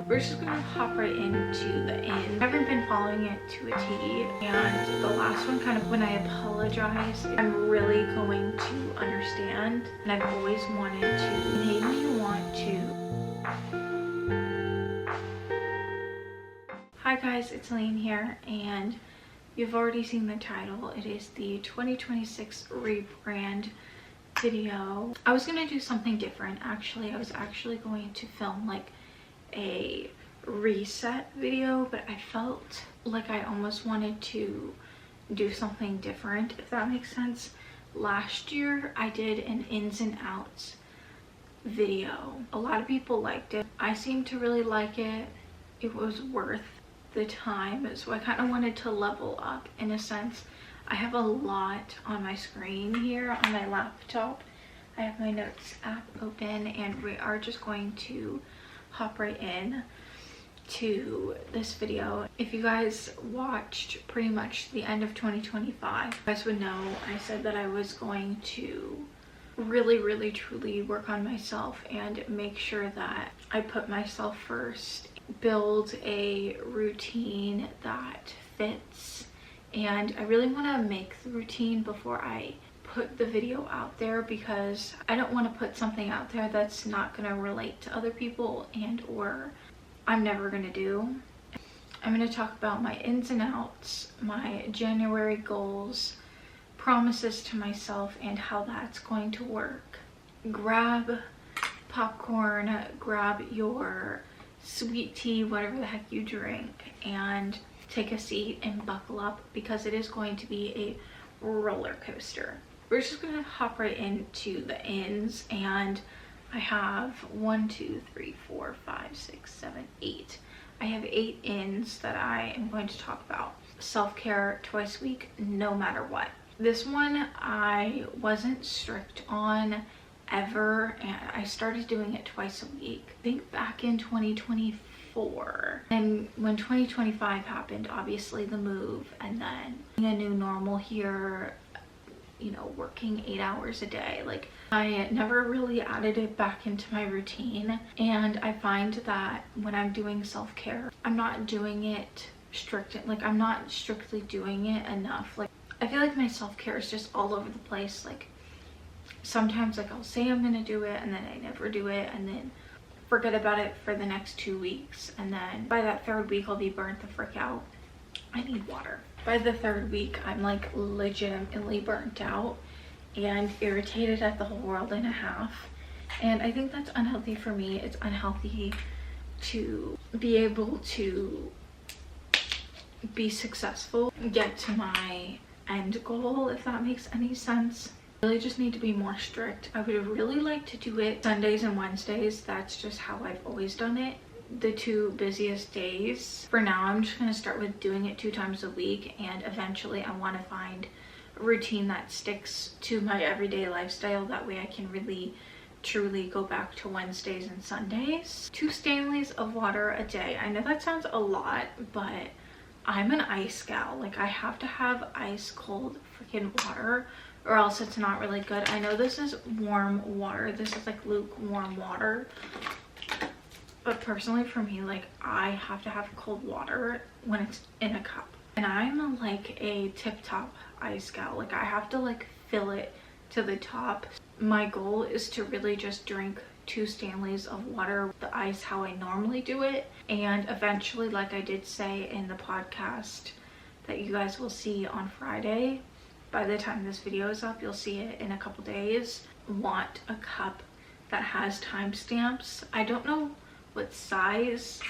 We're just gonna hop right into the end. I haven't been following it to a T, and the last one, kind of when I apologize, I'm really going to understand, and I've always wanted to. Made me want to. Hi guys, it's Elaine here, and you've already seen the title. It is the 2026 Rebrand video. I was gonna do something different actually. I was actually going to film like a reset video, but I felt like I almost wanted to do something different, if that makes sense. Last year I did an ins and outs video. A lot of people liked it. I seemed to really like it. It was worth the time, so I kind of wanted to level up in a sense. I have a lot on my screen here on my laptop. I have my notes app open, and we are just going to hop right in to this video. If you guys watched pretty much the end of 2025, you guys would know I said that I was going to really truly work on myself and make sure that I put myself first, build a routine that fits, and I really want to make the routine before I put the video out there, because I don't want to put something out there that's not going to relate to other people and or I'm never going to do. I'm going to talk about my ins and outs, my January goals, promises to myself, and how that's going to work. Grab popcorn, grab your sweet tea, whatever the heck you drink, and take a seat and buckle up, because it is going to be a roller coaster. We're just gonna hop right into the ins, and I have 1, 2, 3, 4, 5, 6, 7, 8. I have 8 ins that I am going to talk about. Self-care twice a week, no matter what. This one I wasn't strict on ever, and I started doing it twice a week. I think back in 2024, and when 2025 happened, obviously the move, and then a new normal here, you know, working 8 hours a day, like I never really added it back into my routine. And I find that when I'm doing self-care, I'm not doing it I'm not strictly doing it enough. Like I feel like my self-care is just all over the place. Like sometimes like I'll say I'm gonna do it and then I never do it, and then forget about it for the next 2 weeks, and then by that 3rd week I'll be burnt the frick out. I need water. By the 3rd week I'm like legitimately burnt out and irritated at the whole world and a half, and I think that's unhealthy for me. It's unhealthy to be able to be successful, get to my end goal, if that makes any sense. Really just need to be more strict. I would really like to do it Sundays and Wednesdays. That's just how I've always done it, the 2 busiest days. For now I'm just going to start with doing it 2 times a week, and eventually I want to find a routine that sticks to my everyday lifestyle. That way I can really truly go back to Wednesdays and Sundays. 2 Stanleys of water a day. I know that sounds a lot, but I'm an ice gal. Like I have to have ice cold freaking water or else it's not really good. I know this is warm water. This is like lukewarm water. But personally for me, like I have to have cold water when it's in a cup. And I'm like a tip-top ice gal. Like I have to like fill it to the top. My goal is to really just drink 2 Stanleys of water with the ice how I normally do it. And eventually, like I did say in the podcast that you guys will see on Friday, by the time this video is up, you'll see it in a couple days, want a cup that has timestamps. I don't know what size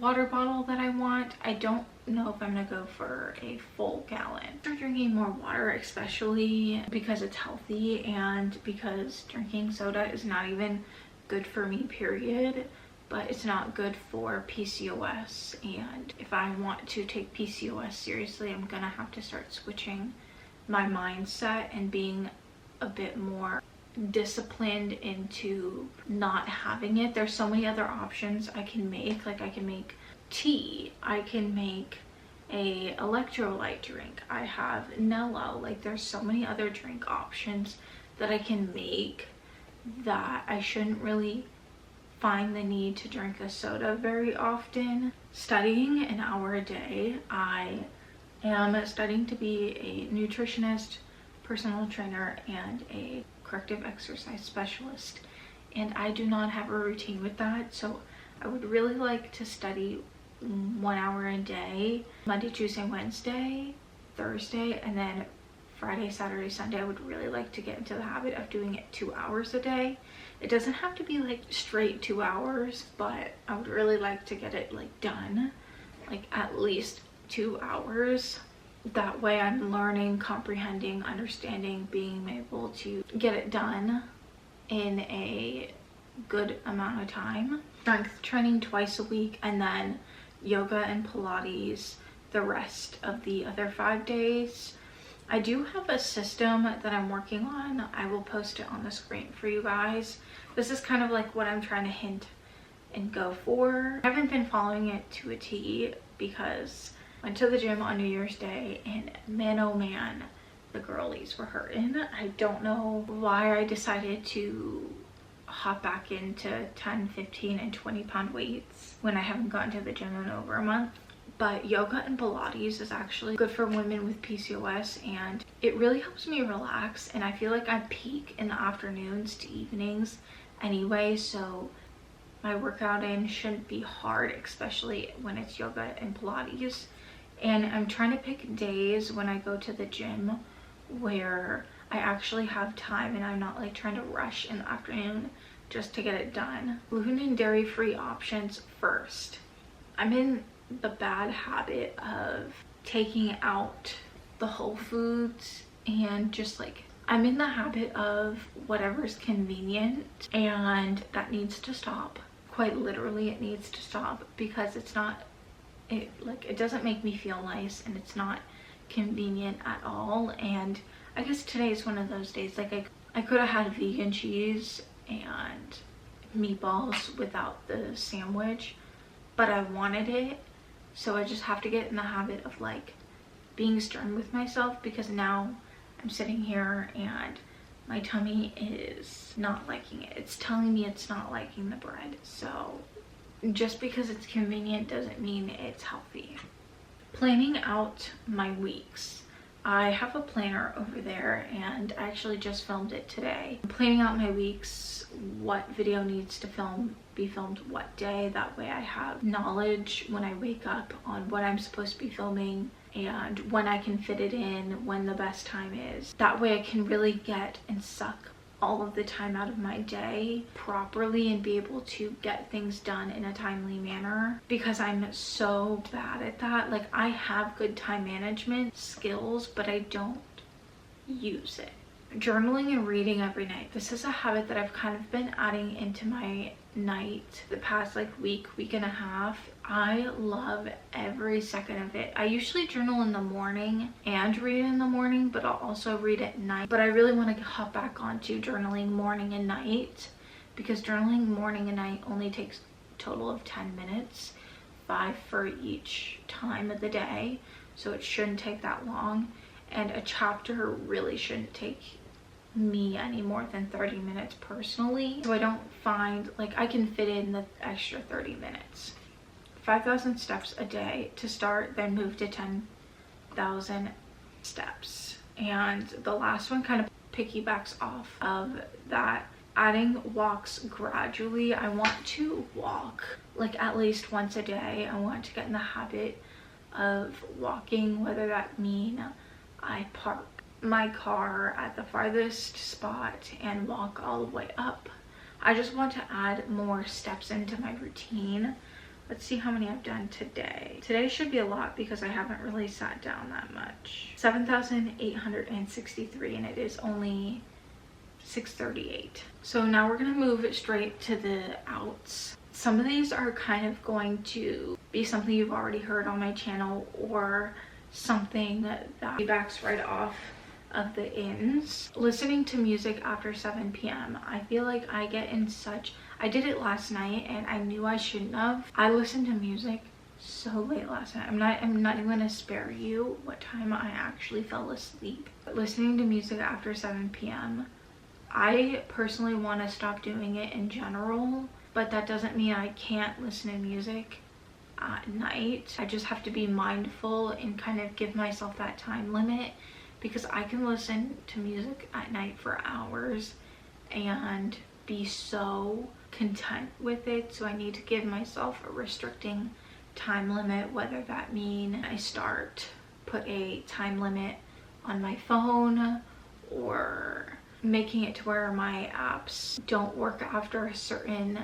water bottle that I want. I don't know if I'm gonna go for a full gallon. I'm drinking more water, especially because it's healthy and because drinking soda is not even good for me, period, but it's not good for PCOS. And if I want to take PCOS seriously, I'm gonna have to start switching my mindset and being a bit more disciplined into not having it. There's so many other options I can make. Like I can make tea, I can make a electrolyte drink, I have Nello. Like there's so many other drink options that I can make that I shouldn't really find the need to drink a soda very often. Studying an hour a day. I am studying to be a nutritionist, personal trainer, and a corrective exercise specialist, and I do not have a routine with that. So I would really like to study 1 hour a day, Monday, Tuesday, Wednesday, Thursday, and then Friday, Saturday, Sunday. I would really like to get into the habit of doing it 2 hours a day. It doesn't have to be like straight 2 hours, but I would really like to get it like done, like at least 2 hours. That way I'm learning, comprehending, understanding, being able to get it done in a good amount of time. Strength training twice a week, and then yoga and Pilates the rest of the other 5 days. I do have a system that I'm working on. I will post it on the screen for you guys. This is kind of like what I'm trying to hint and go for. I haven't been following it to a T because I went to the gym on New Year's Day, and man oh man, the girlies were hurting. I don't know why I decided to hop back into 10, 15, and 20-pound weights when I haven't gone to the gym in over a month. But yoga and Pilates is actually good for women with PCOS, and it really helps me relax, and I feel like I peak in the afternoons to evenings anyway, so my workout in shouldn't be hard, especially when it's yoga and Pilates. And I'm trying to pick days when I go to the gym where I actually have time and I'm not like trying to rush in the afternoon just to get it done. Gluten and dairy-free options first. I'm in the bad habit of taking out the whole foods, and just like I'm in the habit of whatever's convenient, and that needs to stop. Quite literally, it needs to stop, because it doesn't make me feel nice, and it's not convenient at all. And I guess today is one of those days. Like I could have had vegan cheese and meatballs without the sandwich, but I wanted it, so I just have to get in the habit of like being stern with myself, because now I'm sitting here and my tummy is not liking it. It's telling me it's not liking the bread. So just because it's convenient doesn't mean it's healthy. Planning out my weeks. I have a planner over there, and I actually just filmed it today. I'm planning out my weeks, what video needs to be filmed what day. That way I have knowledge when I wake up on what I'm supposed to be filming and when I can fit it in, when the best time is. That way I can really get and suck all of the time out of my day properly and be able to get things done in a timely manner, because I'm so bad at that. Like I have good time management skills, but I don't use it. Journaling and reading every night. This is a habit that I've kind of been adding into my night the past like week and a half. I love every second of it. I usually journal in the morning and read in the morning, but I'll also read at night. But I really want to hop back onto journaling morning and night, because journaling morning and night only takes a total of 10 minutes, 5 for each time of the day, so it shouldn't take that long. And a chapter really shouldn't take me any more than 30 minutes personally, so I don't find like I can fit in the extra 30 minutes. 5,000 steps a day to start, then move to 10,000 steps. And the last one kind of piggybacks off of that, adding walks gradually. I want to walk like at least once a day. I want to get in the habit of walking, whether that mean I park my car at the farthest spot and walk all the way up. I just want to add more steps into my routine. Let's see how many I've done today. Today should be a lot because I haven't really sat down that much. 7,863, and it is only 6:38. So now we're gonna move straight to the outs. Some of these are kind of going to be something you've already heard on my channel, or something that backs right off of the ins. Listening to music after 7 p.m. I feel like I get in such, I did it last night and I knew I shouldn't have. I listened to music so late last night. I'm not even gonna spare you what time I actually fell asleep. But listening to music after 7 p.m. I personally want to stop doing it in general, but that doesn't mean I can't listen to music at night. I just have to be mindful and kind of give myself that time limit, because I can listen to music at night for hours and be so content with it. So I need to give myself a restricting time limit, whether that mean I put a time limit on my phone, or making it to where my apps don't work after a certain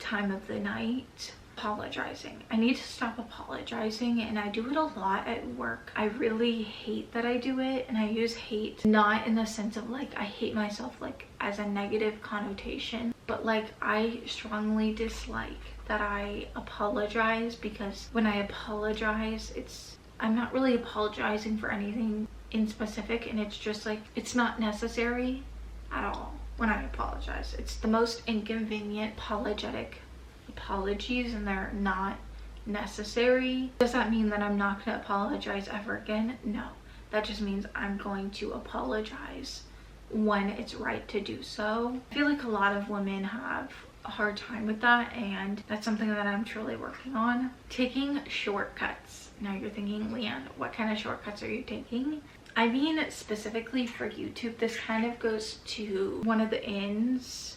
time of the night. Apologizing. I need to stop apologizing, and I do it a lot at work. I really hate that I do it, and I use hate not in the sense of like I hate myself like as a negative connotation, but like I strongly dislike that I apologize, because when I apologize, I'm not really apologizing for anything in specific, and it's just like it's not necessary at all when I apologize. It's the most inconvenient apologetic apologies, and they're not necessary. Does that mean that I'm not going to apologize ever again? No, that just means I'm going to apologize when it's right to do so. I feel like a lot of women have a hard time with that, and that's something that I'm truly working on. Taking shortcuts. Now you're thinking, Leanne, what kind of shortcuts are you taking? I mean, specifically for YouTube, this kind of goes to one of the ends.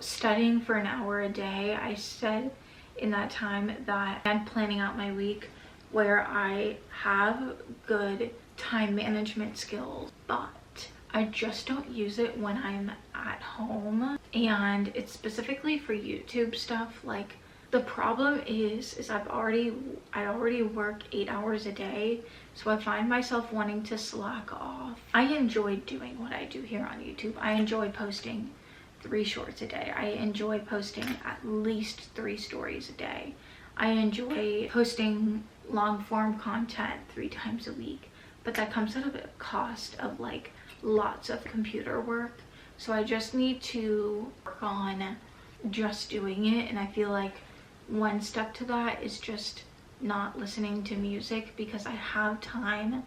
Studying for an hour a day. I said in that time that I'm planning out my week where I have good time management skills, but I just don't use it when I'm at home. And it's specifically for YouTube stuff. Like, the problem is I already work 8 hours a day, so I find myself wanting to slack off. I enjoy doing what I do here on YouTube. I enjoy posting 3 shorts a day. I enjoy posting at least 3 stories a day. I enjoy posting long form content 3 times a week, but that comes at a cost of like lots of computer work. So I just need to work on just doing it, and I feel like one step to that is just not listening to music, because I have time.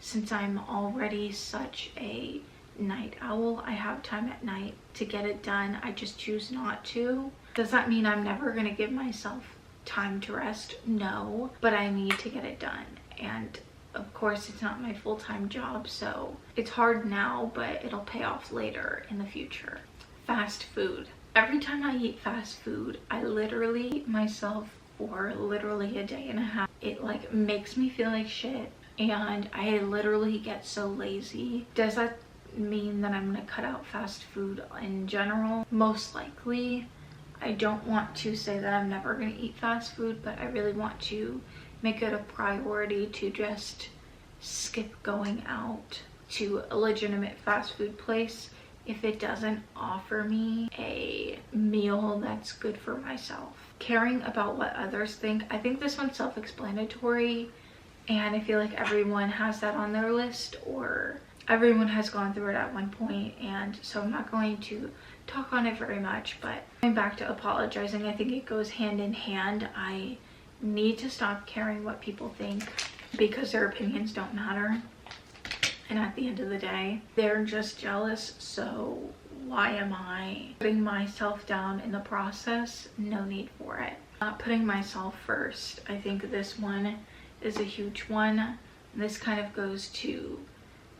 Since I'm already such a night owl, I have time at night to get it done. I just choose not to. Does that mean I'm never going to give myself time to rest? No, but I need to get it done. And of course, it's not my full-time job, so it's hard now, but it'll pay off later in the future. Fast food. Every time I eat fast food, I literally eat myself for literally a day and a half. It like makes me feel like shit, and I literally get so lazy. Does that mean that I'm gonna cut out fast food in general? Most likely. I don't want to say that I'm never gonna eat fast food, but I really want to make it a priority to just skip going out to a legitimate fast food place if it doesn't offer me a meal that's good for myself. Caring about what others think. I think this one's self-explanatory, and I feel like everyone has that on their list, or everyone has gone through it at one point, and so I'm not going to talk on it very much. But going back to apologizing, I think it goes hand in hand. I need to stop caring what people think, because their opinions don't matter, and at the end of the day, they're just jealous. So why am I putting myself down in the process? No need for it. Not putting myself first. I think this one is a huge one. This kind of goes to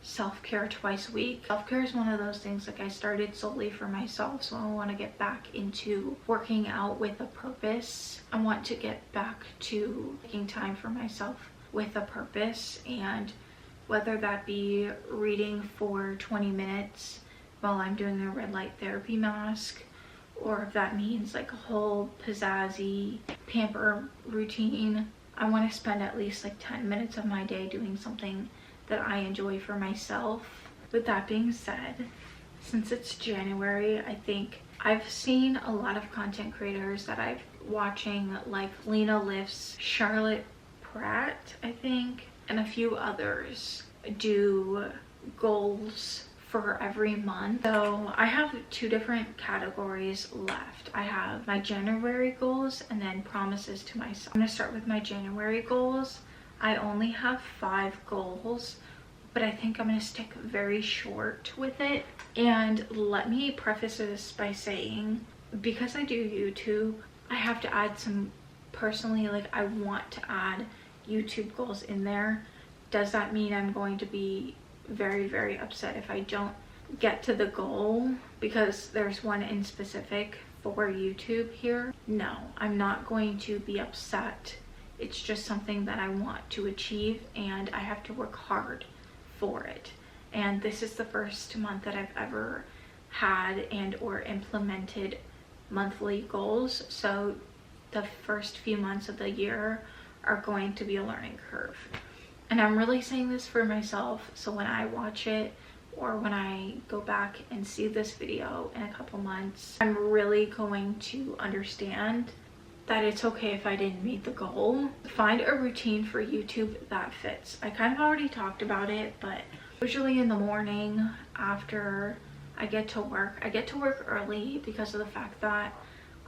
self-care twice a week. Self-care is one of those things, like, I started solely for myself, so I want to get back into working out with a purpose. I want to get back to taking time for myself with a purpose, and whether that be reading for 20 minutes while I'm doing a red light therapy mask, or if that means like a whole pizzazzy pamper routine. I want to spend at least like 10 minutes of my day doing something that I enjoy for myself. With that being said, since it's January, I think I've seen a lot of content creators that I've watching, like Lena Lifts, Charlotte Pratt, I think, and a few others, do goals for every month. So I have 2 different categories left. I have my January goals and then promises to myself. I'm gonna start with my January goals. I only have 5 goals, but I think I'm gonna stick very short with it. And let me preface this by saying because I do YouTube, I have to add some, personally, like I want to add YouTube goals in there. Does that mean I'm going to be very, very upset if I don't get to the goal because there's one in specific for YouTube here? No, I'm not going to be upset. It's just something that I want to achieve and I have to work hard for it. And this is the first month that I've ever had and or implemented monthly goals. So the first few months of the year are going to be a learning curve. And I'm really saying this for myself, so when I watch it or when I go back and see this video in a couple months, I'm really going to understand that it's okay if I didn't meet the goal. Find a routine for YouTube that fits. I kind of already talked about it, but usually in the morning after I get to work early because of the fact that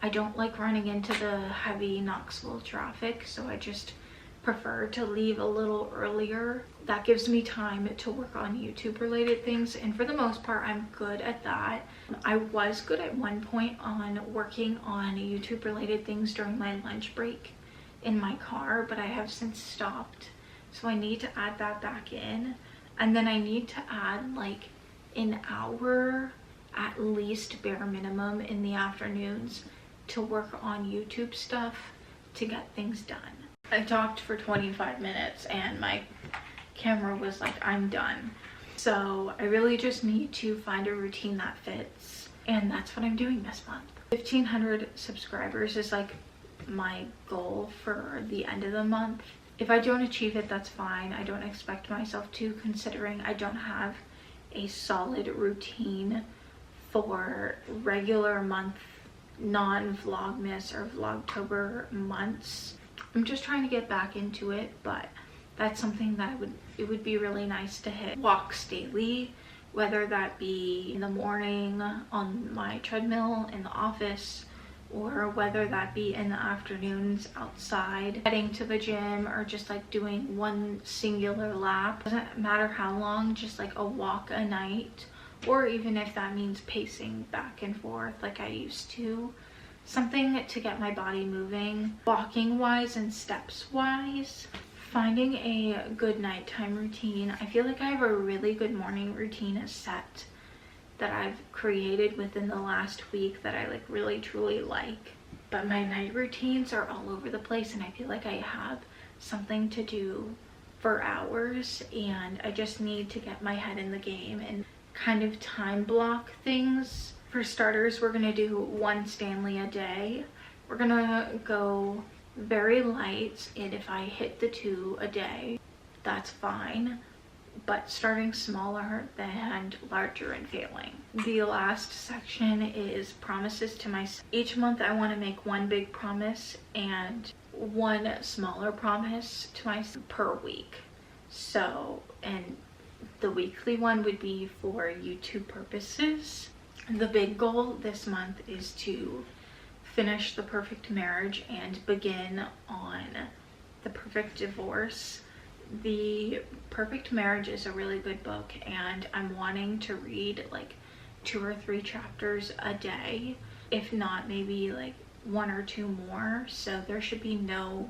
I don't like running into the heavy Knoxville traffic, so I just prefer to leave a little earlier. That gives me time to work on YouTube related things, and for the most part I'm good at that. I was good at one point on working on YouTube related things during my lunch break in my car, but I have since stopped, so I need to add that back in. And then I need to add like an hour at least, bare minimum, in the afternoons to work on YouTube stuff to get things done. I talked for 25 minutes and my camera was like, I'm done. So I really just need to find a routine that fits, and that's what I'm doing this month. 1,500 subscribers is like my goal for the end of the month. If I don't achieve it, that's fine. I don't expect myself to, considering I don't have a solid routine for regular month, non-vlogmas or vlogtober months. I'm just trying to get back into it, but that's something that it would be really nice to hit walks daily, whether that be in the morning on my treadmill in the office, or whether that be in the afternoons outside heading to the gym, or just like doing one singular lap. Doesn't matter how long, just like a walk a night, or even if that means pacing back and forth like I used to. Something to get my body moving, walking wise and steps wise. Finding a good nighttime routine. I feel like I have a really good morning routine set that I've created within the last week that I like really truly like, but my night routines are all over the place, and I feel like I have something to do for hours, and I just need to get my head in the game and kind of time block things. For starters, we're gonna do one Stanley a day. We're gonna go very light, and if I hit the 2 a day, that's fine, but starting smaller than larger and failing. The last section is promises to myself. Each month I want to make one big promise and one smaller promise to myself per week. So, and the weekly one would be for YouTube purposes. The big goal this month is to finish The Perfect Marriage and begin on The Perfect Divorce. The Perfect Marriage is a really good book, and I'm wanting to read like 2 or 3 chapters a day, if not maybe like 1 or 2 more. So there should be no,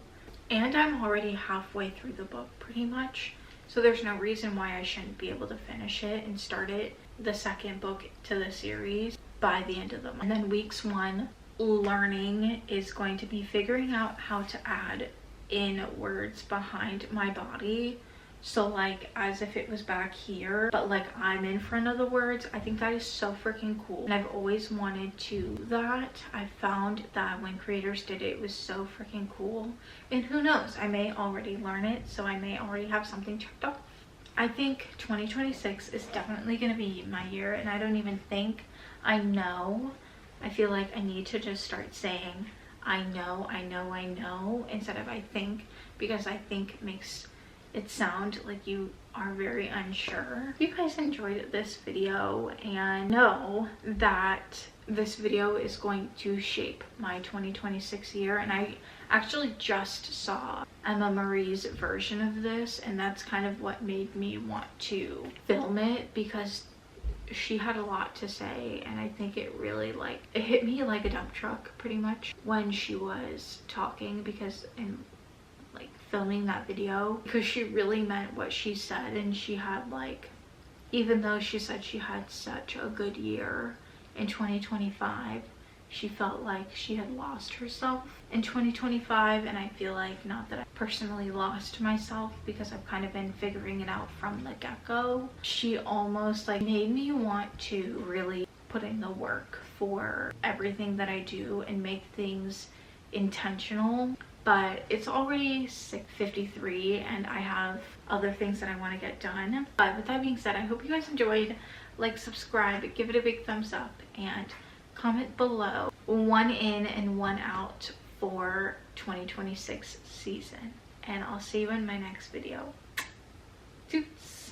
and I'm already halfway through the book pretty much, so there's no reason why I shouldn't be able to finish it and start it, the second book to the series, by the end of the month. And then weeks 1 learning is going to be figuring out how to add in words behind my body, so like as if it was back here, but like I'm in front of the words. I think that is so freaking cool, and I've always wanted to do that. I found that when creators did it, it was so freaking cool, and who knows, I may already learn it, so I may already have something checked off. I think 2026 is definitely going to be my year, and I don't even think I know. I feel like I need to just start saying I know, instead of I think, because I think makes it sound like you are very unsure. If you guys enjoyed this video, and know that this video is going to shape my 2026 year, and I actually just saw Emma Marie's version of this, and that's kind of what made me want to film it, because she had a lot to say, and I think it really like it hit me like a dump truck pretty much when she was talking, because in like filming that video, because she really meant what she said. And she had like, even though she said she had such a good year in 2025, she felt like she had lost herself in 2025. And I feel like, not that I personally lost myself, because I've kind of been figuring it out from the get-go. She almost like made me want to really put in the work for everything that I do and make things intentional. But it's already 6:53 and I have other things that I want to get done. But with that being said, I hope you guys enjoyed. Like, subscribe, give it a big thumbs up, and comment below one in and one out for 2026 season. And I'll see you in my next video. Deuce.